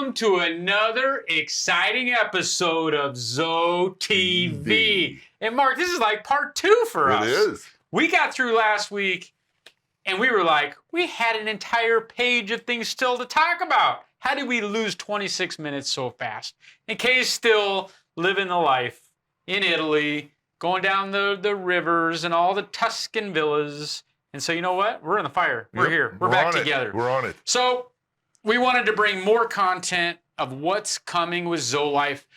welcome to another exciting episode of ZoeTv. And Mark, this is like part 2 for us. It is. We got through last week and we were like, we had an entire page of things still to talk about. How did we lose 26 minutes so fast? And Kay's still living the life in Italy, going down the rivers and all the Tuscan villas. And so you know what? We're in the fire. We're here. We're back together. We're on it. So we wanted to bring more content of what's coming with Zoe Life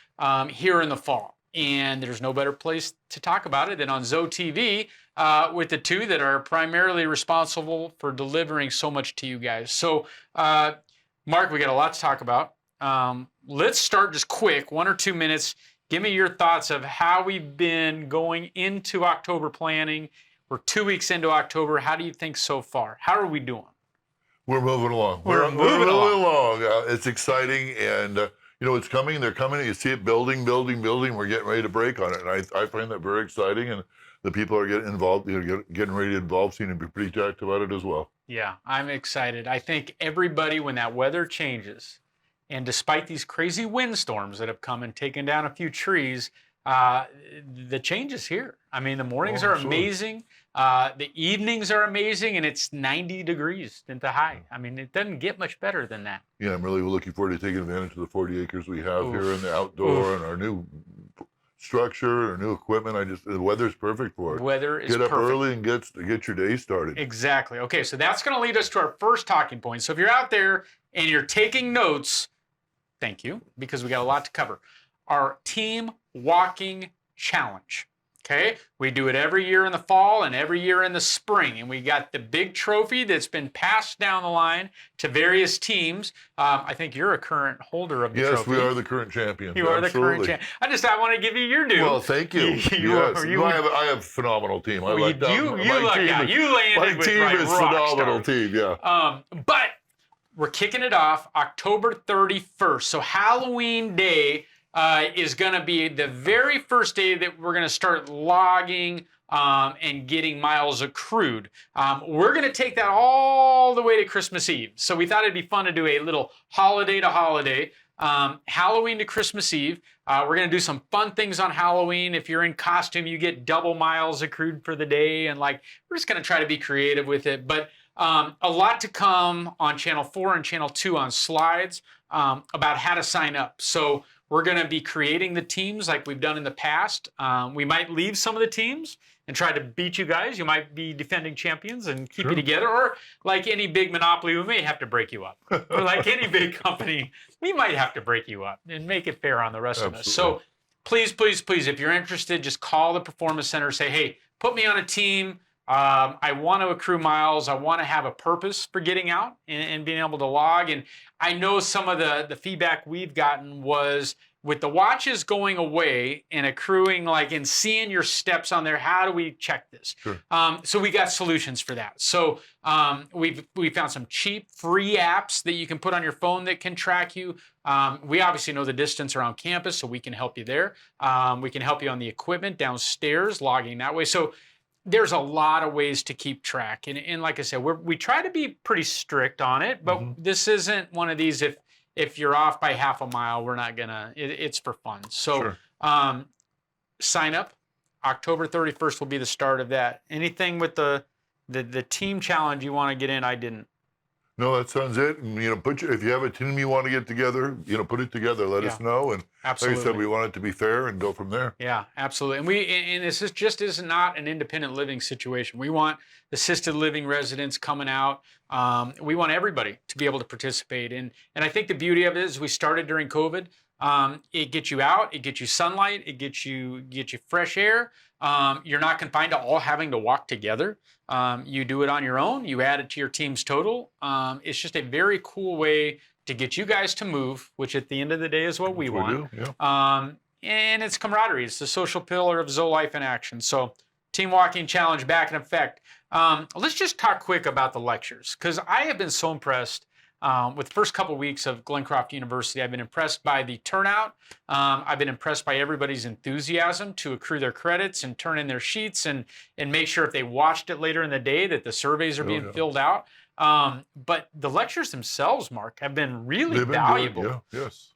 here in the fall. And there's no better place to talk about it than on ZoeTv with the two that are primarily responsible for delivering so much to you guys. So, Mark, we got a lot to talk about. Let's start just quick, 1 or 2 minutes. Give me your thoughts of how we've been going into October planning. We're 2 weeks into October. How do you think so far? How are we doing? We're moving along. We're moving along. It's exciting, and it's coming. They're coming. You see it building. We're getting ready to break on it, and I find that very exciting. And the people are getting involved. Getting ready to involve. Seem to be pretty jacked about it as well. Yeah, I'm excited. I think everybody, when that weather changes, and despite these crazy windstorms that have come and taken down a few trees, the change is here. I mean, the mornings are amazing. The evenings are amazing, and it's 90 degrees at the high. I mean, it doesn't get much better than that. Yeah, I'm really looking forward to taking advantage of the 40 acres we have here in the outdoor and our new structure, our new equipment. The weather's perfect for it. Weather is Get up perfect. early and get your day started. Exactly. Okay, so that's going to lead us to our first talking point. So if you're out there and you're taking notes, thank you, because we got a lot to cover. Our team walking challenge. Okay, we do it every year in the fall and every year in the spring, and we got the big trophy that's been passed down the line to various teams. I think you're a current holder of the trophy. Yes, we are the current champions. You are the current champion. I want to give you your due. Well, thank you. I have a phenomenal team. I like that. You landed with team right is rock phenomenal stars. team. Yeah. But we're kicking it off October 31st. So Halloween Day is going to be the very first day that we're going to start logging and getting miles accrued. We're going to take that all the way to Christmas Eve. So we thought it'd be fun to do a little holiday to holiday, Halloween to Christmas Eve. We're going to do some fun things on Halloween. If you're in costume, you get double miles accrued for the day. And we're just going to try to be creative with it. But a lot to come on Channel 4 and Channel 2 on slides about how to sign up. So we're going to be creating the teams like we've done in the past. We might leave some of the teams and try to beat you guys. You might be defending champions and keep you together. Or like any big monopoly, we may have to break you up. Or like any big company, we might have to break you up and make it fair on the rest of us. So please, if you're interested, just call the Performance Center. Say, hey, put me on a team. I want to accrue miles. I want to have a purpose for getting out and being able to log. And I know some of the feedback we've gotten was with the watches going away and accruing, and seeing your steps on there, how do we check this? Sure. So we got solutions for that. So we found some cheap, free apps that you can put on your phone that can track you. We obviously know the distance around campus, so we can help you there. We can help you on the equipment downstairs, logging that way. So there's a lot of ways to keep track. And like I said, we try to be pretty strict on it, but this isn't one of these, if you're off by half a mile, we're not gonna, it's for fun. So sign up. October 31st will be the start of that. Anything with the team challenge you want to get in, I didn't. No, that sounds it. And if you have a team you want to get together, put it together. Let us know. And absolutely. Like I said, we want it to be fair and go from there. Yeah, absolutely. And this is not an independent living situation. We want assisted living residents coming out. We want everybody to be able to participate. And I think the beauty of it is we started during COVID. It gets you out, it gets you sunlight, it gets you fresh air. You're not confined to all having to walk together. You do it on your own, you add it to your team's total. It's just a very cool way to get you guys to move, which at the end of the day is what we want. And it's camaraderie. It's the social pillar of Zoe Life in action. So team walking challenge back in effect. Let's just talk quick about the lectures, because I have been so impressed with the first couple weeks of Glencroft University, I've been impressed by the turnout. I've been impressed by everybody's enthusiasm to accrue their credits and turn in their sheets and make sure if they watched it later in the day that the surveys are being filled out. But the lectures themselves, Mark, have been really They've been valuable. good. Yeah, yes.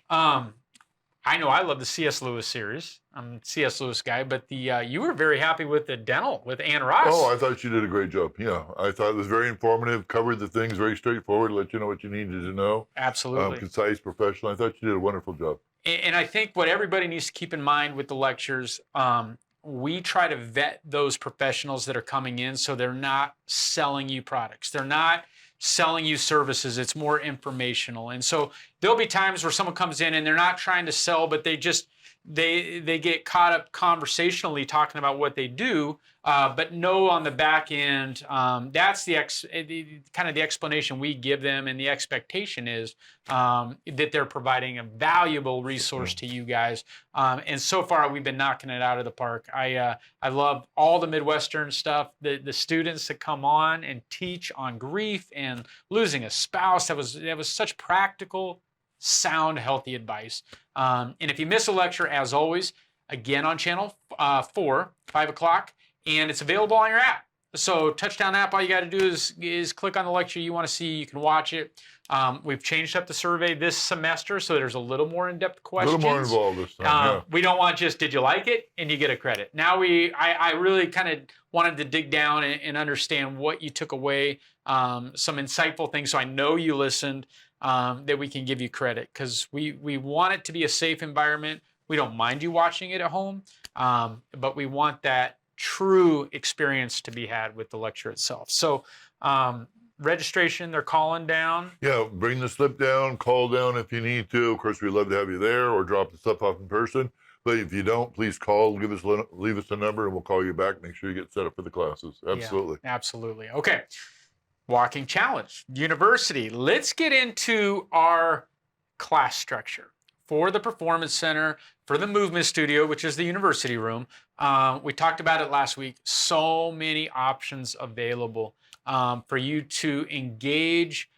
I know I love the C.S. Lewis series. I'm a C.S. Lewis guy, but you were very happy with the dental with Ann Ross. Oh, I thought you did a great job. Yeah, I thought it was very informative, covered the things very straightforward, let you know what you needed to know. Absolutely. Concise, professional. I thought you did a wonderful job. And I think what everybody needs to keep in mind with the lectures, we try to vet those professionals that are coming in so they're not selling you products. They're not selling you services. It's more informational. And so there'll be times where someone comes in and they're not trying to sell, but they just they get caught up conversationally talking about what they do, but know on the back end, that's the kind of the explanation we give them, and the expectation is that they're providing a valuable resource to you guys. And so far, we've been knocking it out of the park. I love all the Midwestern stuff. The students that come on and teach on grief and losing a spouse. That was such practical, sound, healthy advice. And if you miss a lecture, as always, again on channel 4, 5 o'clock, and it's available on your app. So Touchdown app, all you got to do is click on the lecture you want to see. You can watch it. We've changed up the survey this semester, so there's a little more in-depth questions. A little more involved this time, We don't want just, did you like it? And you get a credit. Now I really kind of wanted to dig down and understand what you took away, some insightful things, so I know you listened, that we can give you credit, because we want it to be a safe environment. We don't mind you watching it at home, but we want that true experience to be had with the lecture itself. So registration, they're calling down. Yeah, bring the slip down, call down if you need to. Of course, we'd love to have you there, or drop the stuff off in person. But if you don't, please call, leave us a number, and we'll call you back. Make sure you get set up for the classes. Absolutely. Yeah, absolutely. Okay. Walking challenge, university. Let's get into our class structure for the Performance Center, for the Movement Studio, which is the university room. We talked about it last week. So many options available for you to engage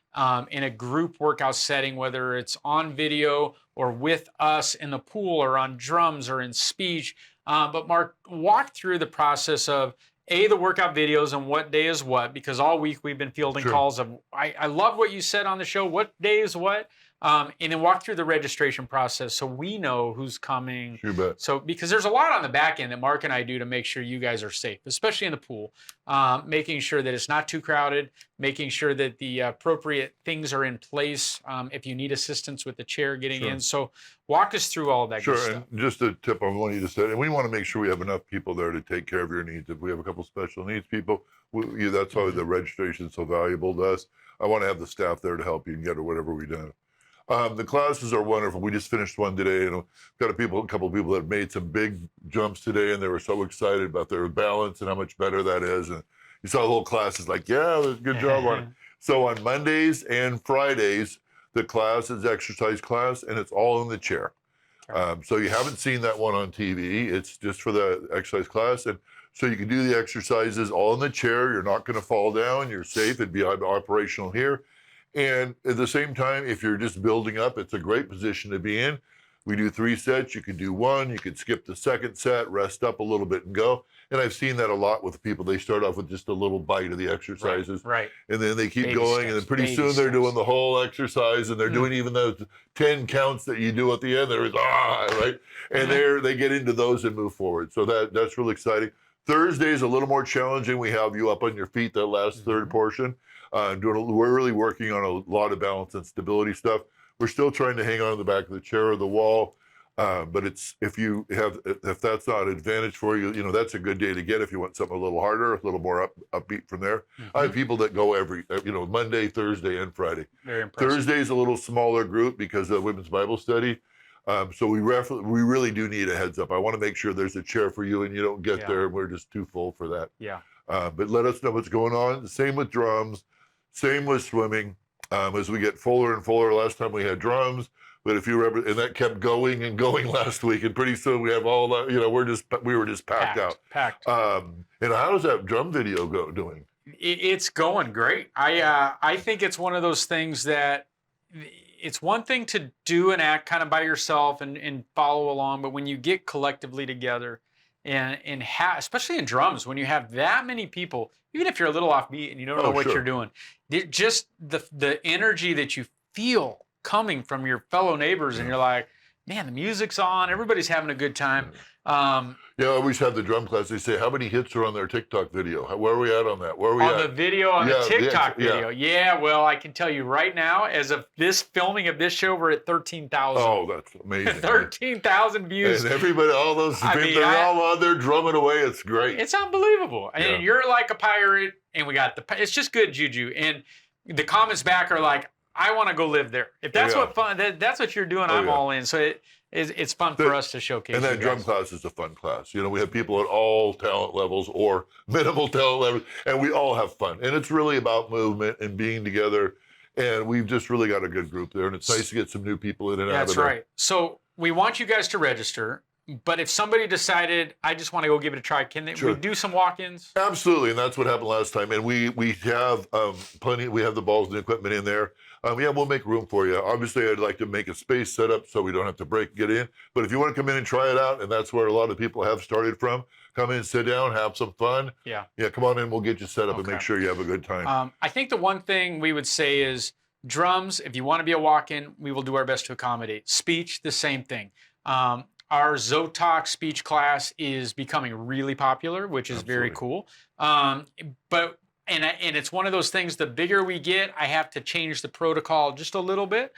in a group workout setting, whether it's on video or with us in the pool or on drums or in speech. But Mark, walk through the process of the workout videos and what day is what, because all week we've been fielding calls of, I love what you said on the show, what day is what, and then walk through the registration process so we know who's coming. You bet. So, because there's a lot on the back end that Mark and I do to make sure you guys are safe, especially in the pool, making sure that it's not too crowded, making sure that the appropriate things are in place if you need assistance with the chair getting in. So walk us through all of that good stuff. And just a tip on what you just said, and we want to make sure we have enough people there to take care of your needs. If we have a couple special needs people, that's why the registration is so valuable to us. I want to have the staff there to help you and get whatever we do. The classes are wonderful. We just finished one today, and got a couple of people that made some big jumps today, and they were so excited about their balance and how much better that is. And you saw the whole class is like, yeah, good job on it. So on Mondays and Fridays, the class is exercise class, and it's all in the chair. So you haven't seen that one on TV. It's just for the exercise class. And so you can do the exercises all in the chair. You're not going to fall down. You're safe. It'd be operational here. And at the same time, if you're just building up, it's a great position to be in. We do 3 sets. You could do 1. You could skip the second set, rest up a little bit and go. And I've seen that a lot with people. They start off with just a little bite of the exercises. Right. And then they keep going. And then pretty soon they're doing the whole exercise. And they're doing even those 10 counts that you do at the end. There's, right? And they get into those and move forward. So that's really exciting. Thursday is a little more challenging. We have you up on your feet, that last third portion. We're really working on a lot of balance and stability stuff. We're still trying to hang on to the back of the chair or the wall, but if that's not an advantage for you, that's a good day to get if you want something a little harder, a little more upbeat from there. I have people that go every Monday, Thursday, and Friday. Very impressive. Thursday is a little smaller group because of women's Bible study. So we really do need a heads up. I want to make sure there's a chair for you and you don't get there and we're just too full for that. Yeah. But let us know what's going on. Same with drums, same with swimming. As we get fuller and fuller, last time we had drums, but if you remember, and that kept going and going last week, and pretty soon we have all that, we were just packed out. Packed. And how does that drum video doing? It's going great. I think it's one of those things that it's one thing to do an act kind of by yourself and follow along, but when you get collectively together especially in drums, when you have that many people, even if you're a little offbeat and you don't know what you're doing, just the energy that you feel coming from your fellow neighbors, and you're like, man, the music's on, everybody's having a good time. I always have the drum class. They say, how many hits are on their TikTok video? Where are we at on that? Where are we on the video, on the TikTok video? Yeah, well, I can tell you right now, as of this filming of this show, we're at 13,000. Oh, that's amazing. 13,000 views. And everybody, all those people, they're all on there drumming away. It's great. It's unbelievable. And you're like a pirate, and we got it's just good juju. And the comments back are like, I want to go live there. If that's that's what you're doing, I'm all in. So it's fun for us to showcase. And that drum class is a fun class. You know, we have people at all talent levels or minimal talent levels, and we all have fun. And it's really about movement and being together. And we've just really got a good group there. And it's nice to get some new people in and out of there. That's right. So we want you guys to register. But if somebody decided, I just want to go give it a try, can we do some walk-ins? Absolutely, and that's what happened last time. And we have plenty. We have the balls and the equipment in there. We'll make room for you. Obviously, I'd like to make a space set up so we don't have to get in. But if you want to come in and try it out, and that's where a lot of people have started from, come in, sit down, have some fun. Yeah, come on in. We'll get you set up and make sure you have a good time. I think the one thing we would say is drums, if you want to be a walk-in, we will do our best to accommodate. Speech, the same thing. Our ZoeTalk speech class is becoming really popular, which is very cool. But it's one of those things, the bigger we get, I have to change the protocol just a little bit.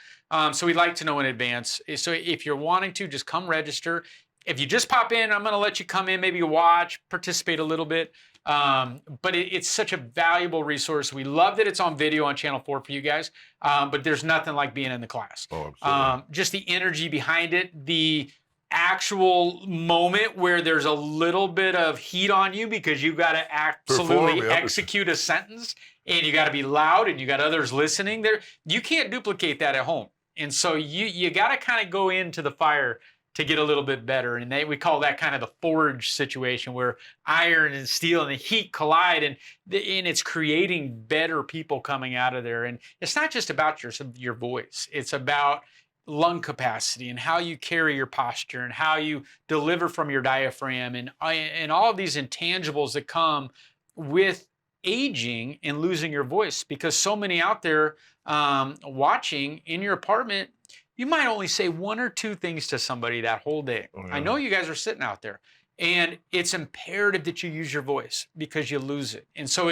So we'd like to know in advance. So if you're wanting to, just come register. If you just pop in, I'm going to let you come in, maybe watch, participate a little bit. But it's such a valuable resource. We love that it's on video on Channel 4 for you guys. But there's nothing like being in the class. Oh, absolutely. Just the energy behind it, the actual moment where there's a little bit of heat on you because you got to absolutely execute a sentence, and you got to be loud, and you got others listening there. You can't duplicate that at home. And so you got to kind of go into the fire to get a little bit better. And we call that kind of the forge situation, where iron and steel and the heat collide, and it's creating better people coming out of there. And it's not just about your voice. It's about lung capacity and how you carry your posture and how you deliver from your diaphragm, and all of these intangibles that come with aging and losing your voice. Because so many out there watching in your apartment, you might only say one or two things to somebody that whole day. Oh, yeah. I know you guys are sitting out there, and it's imperative that you use your voice because you lose it. And so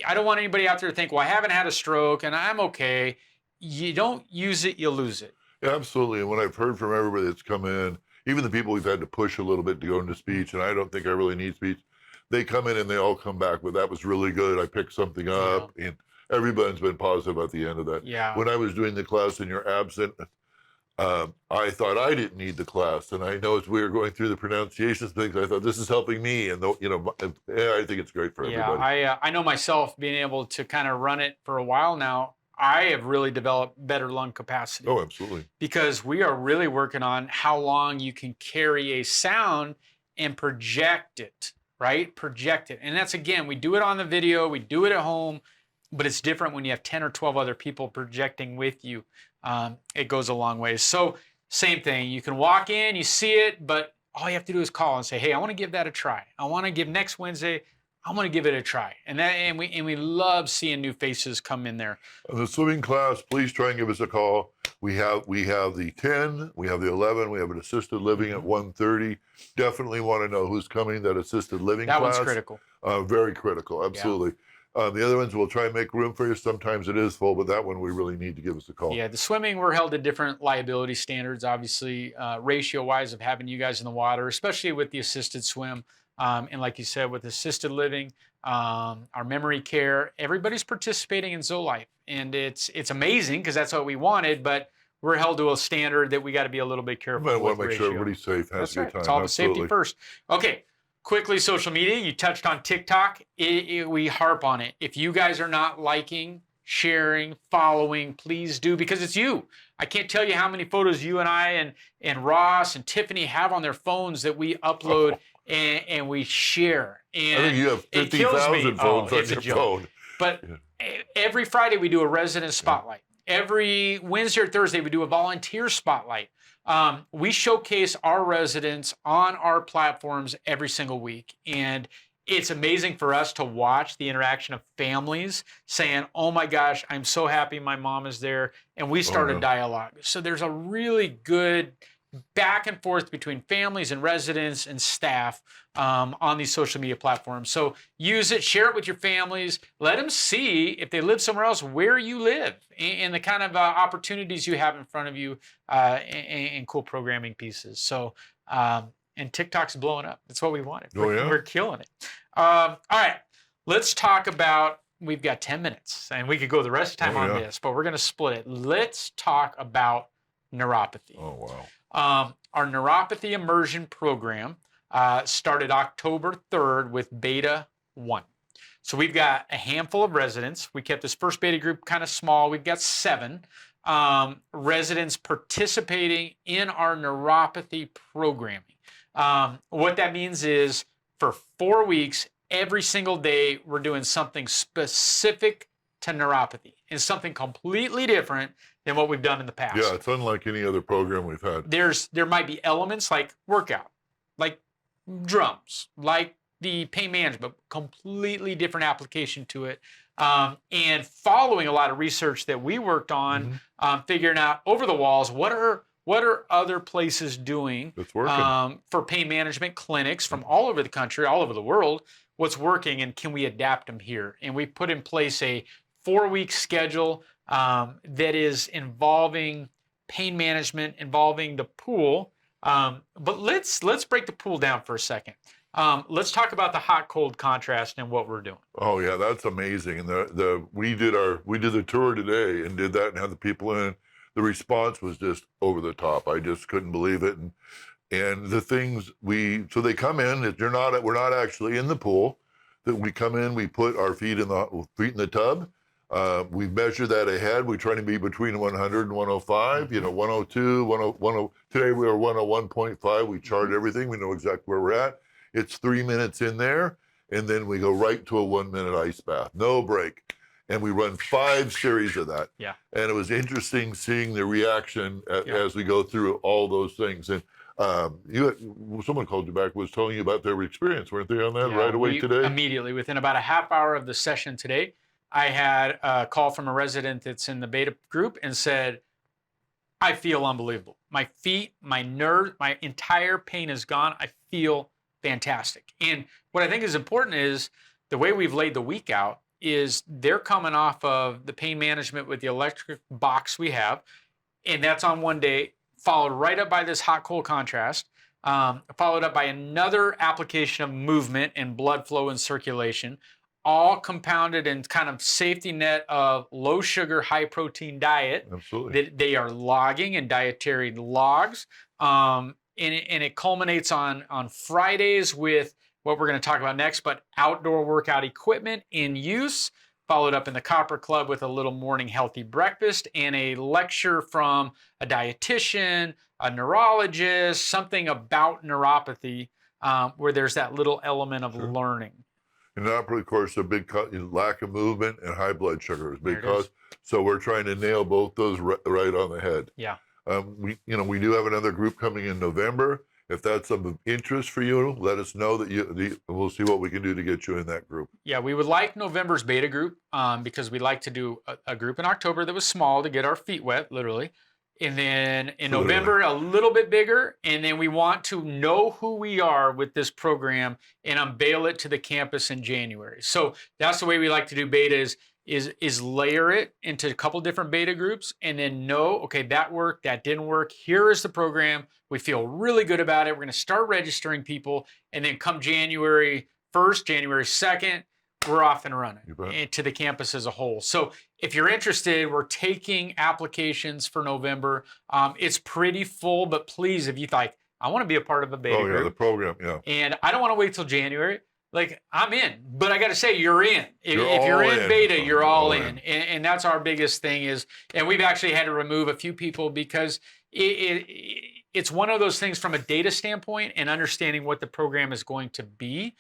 I don't want anybody out there to think, well, I haven't had a stroke and I'm okay. You don't use it, you lose it. Yeah, absolutely. And what I've heard from everybody that's come in, even the people we've had to push a little bit to go into speech, and I don't think I really need speech, they come in and they all come back with, that was really good. I picked something up. Yeah. And everybody's been positive at the end of that. Yeah. When I was doing the class and you're absent, I thought I didn't need the class. And I know as we were going through the pronunciations things, I thought this is helping me. And, I think it's great for everybody. Yeah, I know myself being able to kind of run it for a while now. I have really developed better lung capacity. Oh, absolutely. Because we are really working on how long you can carry a sound and project it, right? Project it. And that's, again, we do it on the video, we do it at home, but it's different when you have 10 or 12 other people projecting with you. It goes a long way. So same thing. You can walk in, you see it, but all you have to do is call and say, hey, I want to give that a try. I want to give next Wednesday, I want to give it a try. And we love seeing new faces come in there. The swimming class, please try and give us a call. We have the 10, we have the 11, we have an assisted living at 1:30. Definitely want to know who's coming, that assisted living class. That one's critical. Very critical, absolutely. Yeah. The other ones, we'll try and make room for you. Sometimes it is full, but that one we really need to give us a call. Yeah, the swimming, we're held to different liability standards, obviously, ratio-wise of having you guys in the water, especially with the assisted swim. And like you said, with assisted living, our memory care, everybody's participating in Zoe Life. And it's amazing because that's what we wanted, but we're held to a standard that we got to be a little bit careful with. We want to make sure everybody's safe, has a good time. It's all the safety first. Okay, quickly, social media. You touched on TikTok. We harp on it. If you guys are not liking, sharing, following, please do, because it's you. I can't tell you how many photos you and I and Ross and Tiffany have on their phones that we upload and we share. And I think you have 50,000 phones on your phone. But every Friday we do a resident spotlight. every Wednesday or Thursday, we do a volunteer spotlight. We showcase our residents on our platforms every single week. And it's amazing for us to watch the interaction of families saying, oh my gosh, I'm so happy my mom is there. And we start a dialogue. So there's a really good back and forth between families and residents and staff on these social media platforms. So use it, share it with your families, let them see if they live somewhere else where you live and the kind of opportunities you have in front of you and cool programming pieces. So, and TikTok's blowing up. That's what we wanted. We're killing it. All right, let's talk about, we've got 10 minutes and we could go the rest of the time on this, but we're going to split it. Let's talk about neuropathy. Oh, wow. Our neuropathy immersion program started October 3rd with beta 1. So we've got a handful of residents. We kept this first beta group kind of small. We've got 7 residents participating in our neuropathy programming. What that means is for 4 weeks, every single day, we're doing something specific to neuropathy and something completely different than what we've done in the past. Yeah, it's unlike any other program we've had. There might be elements like workout, like drums, like the pain management, completely different application to it. And following a lot of research that we worked on, figuring out over the walls, what are other places doing for pain management clinics from all over the country, all over the world, what's working, and can we adapt them here? And we put in place a 4-week schedule that is involving pain management, involving the pool. But let's break the pool down for a second. Let's talk about the hot-cold contrast and what we're doing. Oh yeah, that's amazing. And we did the tour today and did that and had the people in. The response was just over the top. I just couldn't believe it. And the things so they come in. We're not actually in the pool. That we come in, we put our feet in the tub. We measure that ahead. We try to be between 100 and 105, 102, 10. Today we are 101.5. We chart everything. We know exactly where we're at. It's 3 minutes in there, and then we go right to a 1-minute ice bath, no break. And we run 5 series of that. Yeah. And it was interesting seeing the reaction as we go through all those things. And someone called you back, was telling you about their experience, weren't they, on that right away today? Immediately, within about a half hour of the session today, I had a call from a resident that's in the beta group and said, I feel unbelievable. My feet, my nerves, my entire pain is gone. I feel fantastic. And what I think is important is the way we've laid the week out is they're coming off of the pain management with the electric box we have, and that's on one day, followed right up by this hot-cold contrast, followed up by another application of movement and blood flow and circulation, all compounded in kind of safety net of low sugar, high protein diet. Absolutely. That they are logging in dietary logs. And it culminates on Fridays with what we're going to talk about next, but outdoor workout equipment in use, followed up in the Copper Club with a little morning healthy breakfast and a lecture from a dietitian, a neurologist, something about neuropathy, where there's that little element of learning. And neuropathy, of course, a big lack of movement and high blood sugar is because. So we're trying to nail both those right on the head. Yeah. We do have another group coming in November. If that's of interest for you, let us know we'll see what we can do to get you in that group. Yeah, we would like November's beta group because we like to do a group in October that was small to get our feet wet, literally. And then in November, a little bit bigger. And then we want to know who we are with this program and unveil it to the campus in January. So that's the way we like to do betas is layer it into a couple different beta groups and then know, okay, that worked, that didn't work. Here is the program. We feel really good about it. We're going to start registering people. And then come January 1st, January 2nd, we're off and running to the campus as a whole. So if you're interested, we're taking applications for November. It's pretty full, but please, if you like, I want to be a part of a beta group. The program, yeah. And I don't want to wait till January. Like, I'm in, but I got to say, you're in. If you're in beta, you're all in. And that's our biggest thing is, and we've actually had to remove a few people because it's one of those things from a data standpoint and understanding what the program is going to be.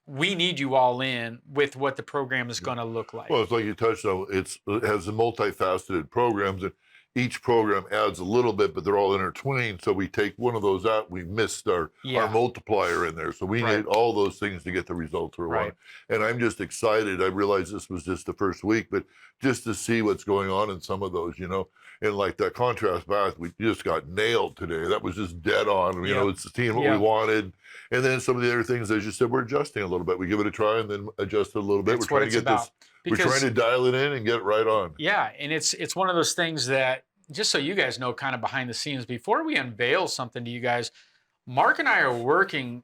We need you all in with what the program is going to look like. Well, it's like you touched on. It has the multifaceted programs, and each program adds a little bit, but they're all intertwined. So we take one of those out, we missed our multiplier in there. So we need all those things to get the results we want. And I'm just excited. I realize this was just the first week, but just to see what's going on in some of those, you know, and like that contrast bath, we just got nailed today. That was just dead on. You know, it's seeing what we wanted. And then some of the other things, as you said, we're adjusting a little bit. We give it a try and then adjust it a little bit. That's we're trying to get this. We're trying to dial it in and get it right on. Yeah, and it's one of those things that, just so you guys know, kind of behind the scenes, before we unveil something to you guys, Mark and I are working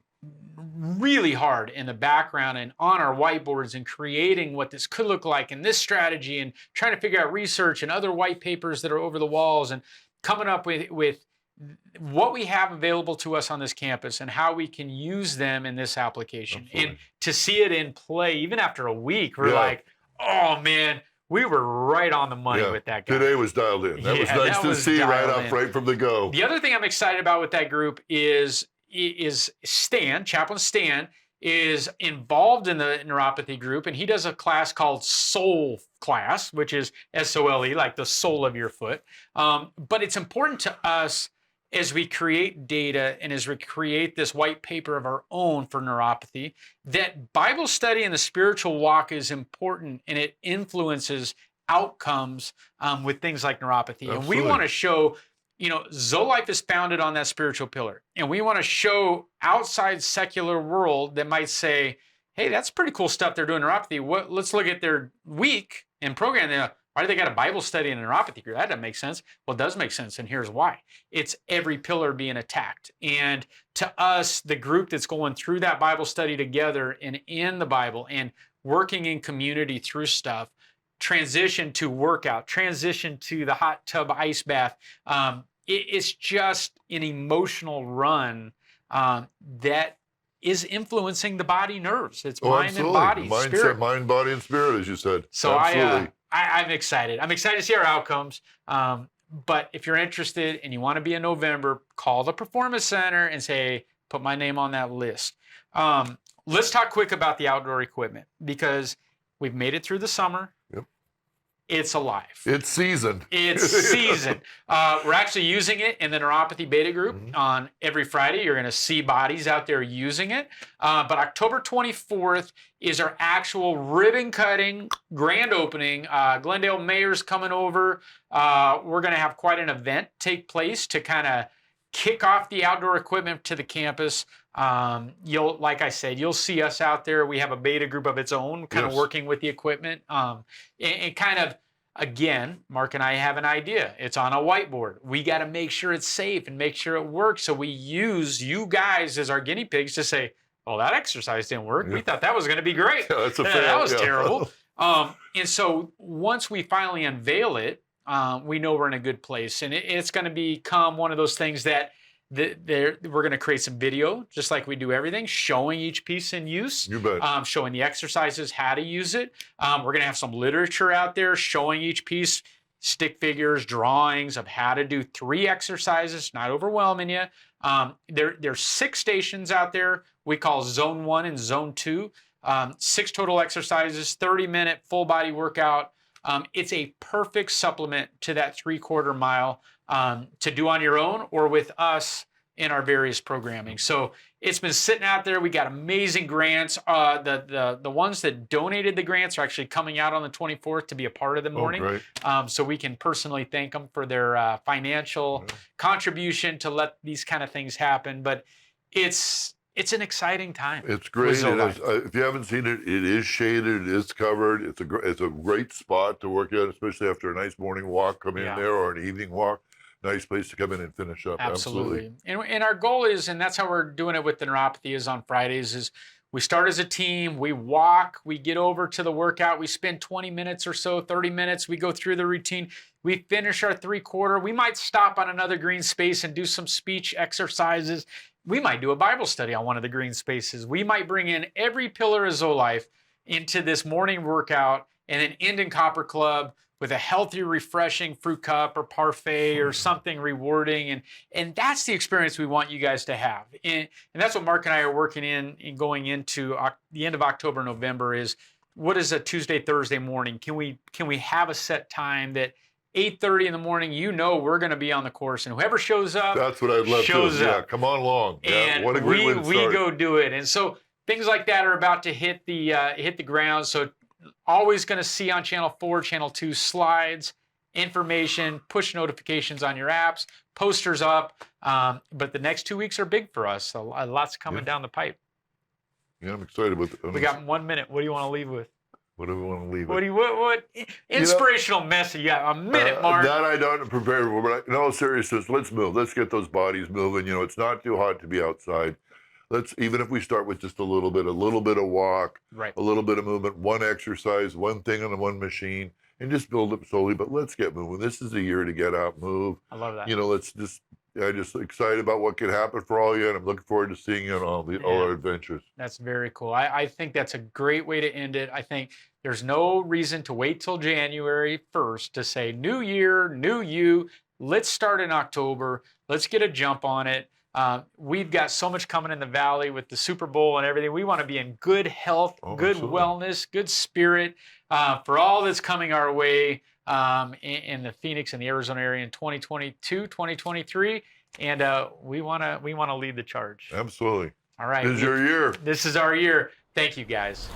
really hard in the background and on our whiteboards and creating what this could look like and this strategy and trying to figure out research and other white papers that are over the walls and coming up with what we have available to us on this campus and how we can use them in this application. Absolutely. And to see it in play, even after a week, we're like, oh man, we were right on the money with that guy. Today was dialed in. That was nice to see right from the go. The other thing I'm excited about with that group is Stan, Chaplain Stan, is involved in the neuropathy group, and he does a class called Sole class, which is SOLE, like the sole of your foot. But it's important to us as we create data and as we create this white paper of our own for neuropathy, that Bible study and the spiritual walk is important, and it influences outcomes with things like neuropathy. Absolutely. And we want to show, you know, ZoeLife is founded on that spiritual pillar. And we want to show outside secular world that might say, hey, that's pretty cool stuff they're doing in neuropathy. Let's look at their week and program. Why do they got a Bible study and a neuropathy group? That doesn't make sense. Well, it does make sense, and here's why. It's every pillar being attacked. And to us, the group that's going through that Bible study together and in the Bible and working in community through stuff, transition to workout, transition to the hot tub ice bath, it's just an emotional run that is influencing the body nerves. It's mind and body, spirit. Mind, body, and spirit, as you said. So absolutely. I'm excited. I'm excited to see our outcomes. But if you're interested and you want to be in November, call the Performance Center and say, put my name on that list. Let's talk quick about the outdoor equipment, because we've made it through the summer. Yep. It's alive. It's seasoned. It's seasoned. We're actually using it in the neuropathy beta group on every Friday. You're going to see bodies out there using it. But October 24th is our actual ribbon cutting grand opening. Glendale Mayor's coming over. We're going to have quite an event take place to kind of kick off the outdoor equipment to the campus. Like I said, you'll see us out there. We have a beta group of its own, kind of working with the equipment. And kind of, again, Mark and I have an idea. It's on a whiteboard. We got to make sure it's safe and make sure it works. So we use you guys as our guinea pigs to say, oh, that exercise didn't work. We thought that was going to be great. Yeah, that's a fail. That was terrible. And so once we finally unveil it, we know we're in a good place. And it's going to become one of those things that we're going to create some video, just like we do everything, showing each piece in use. You bet. Showing the exercises, how to use it. We're going to have some literature out there showing each piece, stick figures, drawings of how to do 3 exercises, not overwhelming you. There's 6 stations out there we call Zone 1 and Zone 2. 6 total exercises, 30-minute full body workout. It's a perfect supplement to that 3/4 mile to do on your own or with us in our various programming. So it's been sitting out there. We got amazing grants. The ones that donated the grants are actually coming out on the 24th to be a part of the morning. Great. So we can personally thank them for their financial contribution to let these kind of things happen. But it's an exciting time. It's great. It is, if you haven't seen it, it is shaded. It is covered. It's a great spot to work at, especially after a nice morning walk. Come in there, or an evening walk. Nice place to come in and finish up. Absolutely. And our goal is, and that's how we're doing it with the neuropathy, is on Fridays, is we start as a team, we walk, we get over to the workout, we spend 20 minutes or so, 30 minutes, we go through the routine, we finish our 3/4, we might stop on another green space and do some speech exercises. We might do a Bible study on one of the green spaces. We might bring in every pillar of ZoeLife into this morning workout and then end in Copper Club with a healthy, refreshing fruit cup or parfait or something rewarding. And that's the experience we want you guys to have. And that's what Mark and I are working in going into the end of October, November is, what is a Tuesday, Thursday morning? Can we have a set time that 8:30 in the morning, we're going to be on the course, and whoever shows up, that's what I'd love shows to. up. Yeah, come on along. Yeah, And what a great way to we start. go do it. And so things like that are about to hit the ground. So always going to see on Channel 4, Channel 2 slides, information, push notifications on your apps, posters up. But the next 2 weeks are big for us. So lots coming down the pipe. Yeah, I'm excited with it. We got 1 minute. What do you want to leave with? What do we want to leave What with? what inspirational message? You got a minute, Mark. That I don't prepare for, but in all seriousness, let's move. Let's get those bodies moving. It's not too hot to be outside. Let's, even if we start with just a little bit of walk, Right. a little bit of movement, one exercise, one thing on one machine, and just build up slowly. But let's get moving. This is a year to get out, move. I love that. I'm just excited about what could happen for all you, and I'm looking forward to seeing you on all our adventures. That's very cool. I think that's a great way to end it. I think there's no reason to wait till January 1st to say new year, new you. Let's start in October. Let's get a jump on it. We've got so much coming in the Valley with the Super Bowl and everything. We want to be in good health, good absolutely. wellness, good spirit for all that's coming our way in the Phoenix and the Arizona area in 2022, 2023. And we want to lead the charge. Absolutely. All right. This is your year. This is our year. Thank you, guys.